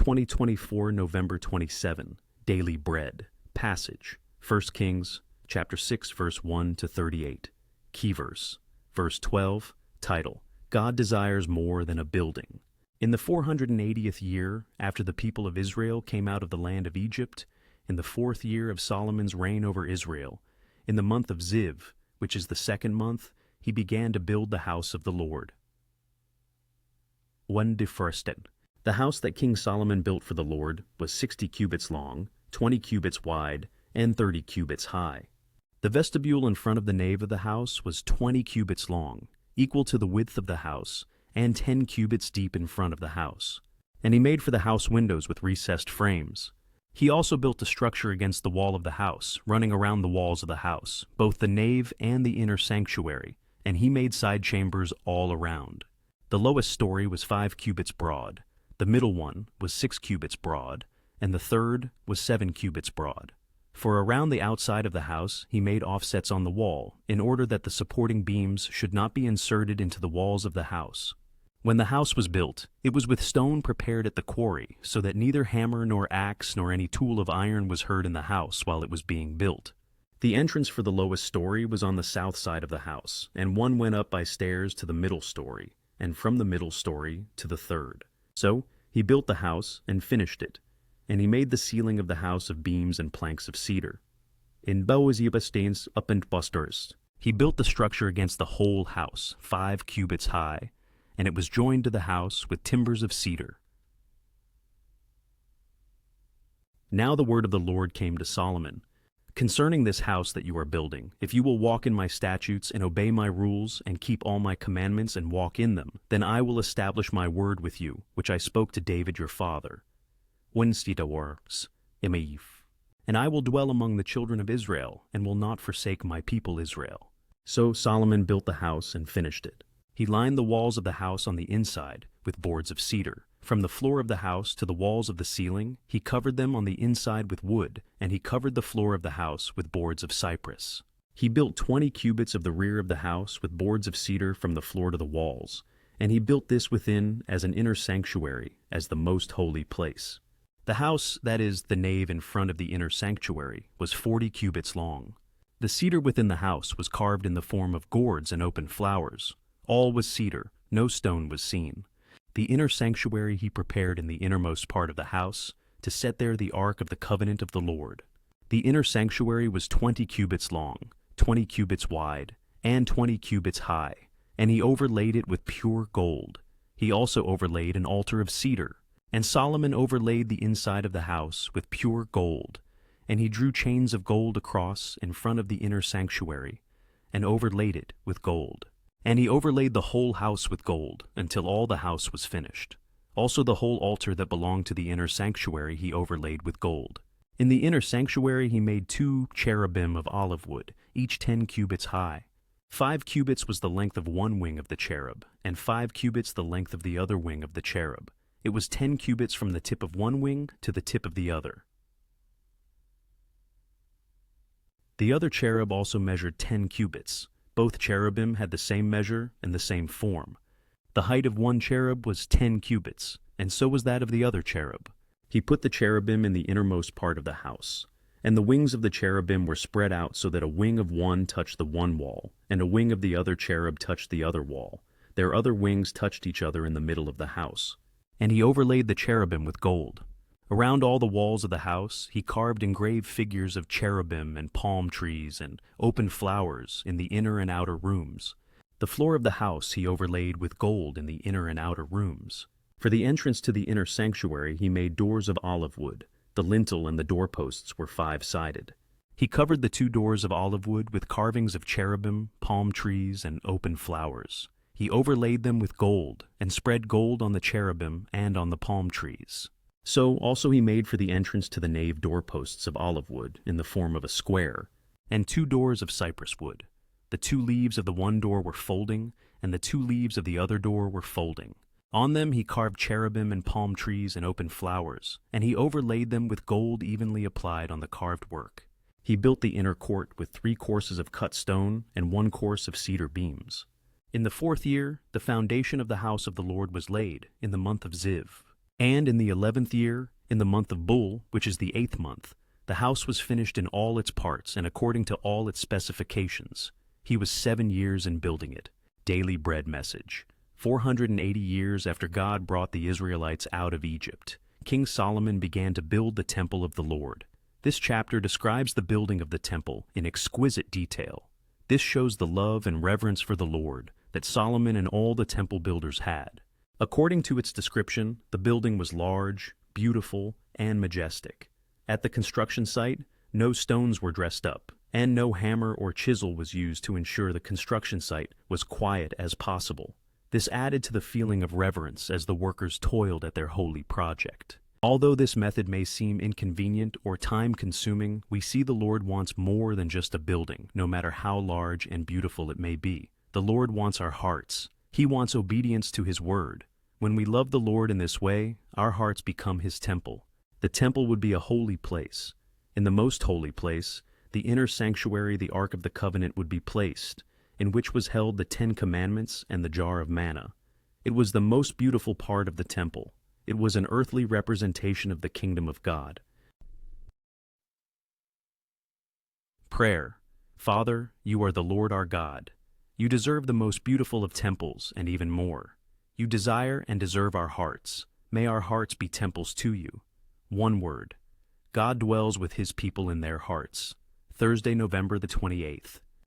2024, November 27, Daily Bread. Passage, 1 Kings, chapter 6, verse 1 to 38. Key verse, verse 12, title, God desires more than a building. In the 480th year, after the people of Israel came out of the land of Egypt, in the 4th year of Solomon's reign over Israel, in the month of Ziv, which is the 2nd month, he began to build the house of the Lord. 1 de Forsten. The house that King Solomon built for the Lord was 60 cubits long, 20 cubits wide, and 30 cubits high. The vestibule in front of the nave of the house was 20 cubits long, equal to the width of the house, and 10 cubits deep in front of the house. And he made for the house windows with recessed frames. He also built a structure against the wall of the house, running around the walls of the house, both the nave and the inner sanctuary, and he made side chambers all around. The lowest story was 5 cubits broad, the middle one was 6 cubits broad, and the third was 7 cubits broad. For around the outside of the house he made offsets on the wall, in order that the supporting beams should not be inserted into the walls of the house. When the house was built, it was with stone prepared at the quarry, so that neither hammer nor axe nor any tool of iron was heard in the house while it was being built. The entrance for the lowest story was on the south side of the house, and one went up by stairs to the middle story, and from the middle story to the third. So he built the house and finished it, and he made the ceiling of the house of beams and planks of cedar. In bouwstenen up and busters, he built the structure against the whole house, 5 cubits high, and it was joined to the house with timbers of cedar. Now the word of the Lord came to Solomon. Concerning this house that you are building, if you will walk in my statutes and obey my rules and keep all my commandments and walk in them, then I will establish my word with you, which I spoke to David your father. And I will dwell among the children of Israel, and will not forsake my people Israel. So Solomon built the house and finished it. He lined the walls of the house on the inside with boards of cedar. From the floor of the house to the walls of the ceiling, he covered them on the inside with wood, and he covered the floor of the house with boards of cypress. He built 20 cubits of the rear of the house with boards of cedar from the floor to the walls, and he built this within as an inner sanctuary, as the most holy place. The house, that is, the nave in front of the inner sanctuary, was 40 cubits long. The cedar within the house was carved in the form of gourds and open flowers. All was cedar, no stone was seen. The inner sanctuary he prepared in the innermost part of the house, to set there the ark of the covenant of the Lord. The inner sanctuary was 20 cubits long, 20 cubits wide, and 20 cubits high, and he overlaid it with pure gold. He also overlaid an altar of cedar, and Solomon overlaid the inside of the house with pure gold, and he drew chains of gold across in front of the inner sanctuary, and overlaid it with gold. And he overlaid the whole house with gold until all the house was finished. Also the whole altar that belonged to the inner sanctuary he overlaid with gold. In the inner sanctuary he made 2 cherubim of olive wood, each 10 cubits high. 5 cubits was the length of one wing of the cherub, and 5 cubits the length of the other wing of the cherub. It was 10 cubits from the tip of one wing to the tip of the other. The other cherub also measured 10 cubits. Both cherubim had the same measure and the same form. The height of one cherub was 10 cubits, and so was that of the other cherub. He put the cherubim in the innermost part of the house, and the wings of the cherubim were spread out so that a wing of one touched the one wall, and a wing of the other cherub touched the other wall. Their other wings touched each other in the middle of the house. And he overlaid the cherubim with gold. Around all the walls of the house he carved engraved figures of cherubim and palm trees and open flowers in the inner and outer rooms. The floor of the house he overlaid with gold in the inner and outer rooms. For the entrance to the inner sanctuary he made doors of olive wood. The lintel and the doorposts were 5-sided. He covered the 2 doors of olive wood with carvings of cherubim, palm trees, and open flowers. He overlaid them with gold, and spread gold on the cherubim and on the palm trees. So also he made for the entrance to the nave doorposts of olive wood in the form of a square, and 2 doors of cypress wood. The 2 leaves of the one door were folding, and the 2 leaves of the other door were folding. On them he carved cherubim and palm trees and open flowers, and he overlaid them with gold evenly applied on the carved work. He built the inner court with 3 courses of cut stone and 1 course of cedar beams. In the 4th year, the foundation of the house of the Lord was laid, in the month of Ziv. And in the 11th year, in the month of Bul, which is the 8th month, the house was finished in all its parts and according to all its specifications. He was 7 years in building it. Daily Bread Message. 480 years after God brought the Israelites out of Egypt, King Solomon began to build the temple of the Lord. This chapter describes the building of the temple in exquisite detail. This shows the love and reverence for the Lord that Solomon and all the temple builders had. According to its description, the building was large, beautiful, and majestic. At the construction site, no stones were dressed up, and no hammer or chisel was used to ensure the construction site was quiet as possible. This added to the feeling of reverence as the workers toiled at their holy project. Although this method may seem inconvenient or time-consuming, we see the Lord wants more than just a building, no matter how large and beautiful it may be. The Lord wants our hearts. He wants obedience to His word. When we love the Lord in this way, our hearts become His temple. The temple would be a holy place. In the most holy place, the inner sanctuary, the Ark of the Covenant, would be placed, in which was held the 10 Commandments and the jar of manna. It was the most beautiful part of the temple. It was an earthly representation of the kingdom of God. Prayer. Father, you are the Lord our God. You deserve the most beautiful of temples and even more. You desire and deserve our hearts. May our hearts be temples to you. One word. God dwells with His people in their hearts. Thursday, November the 28th.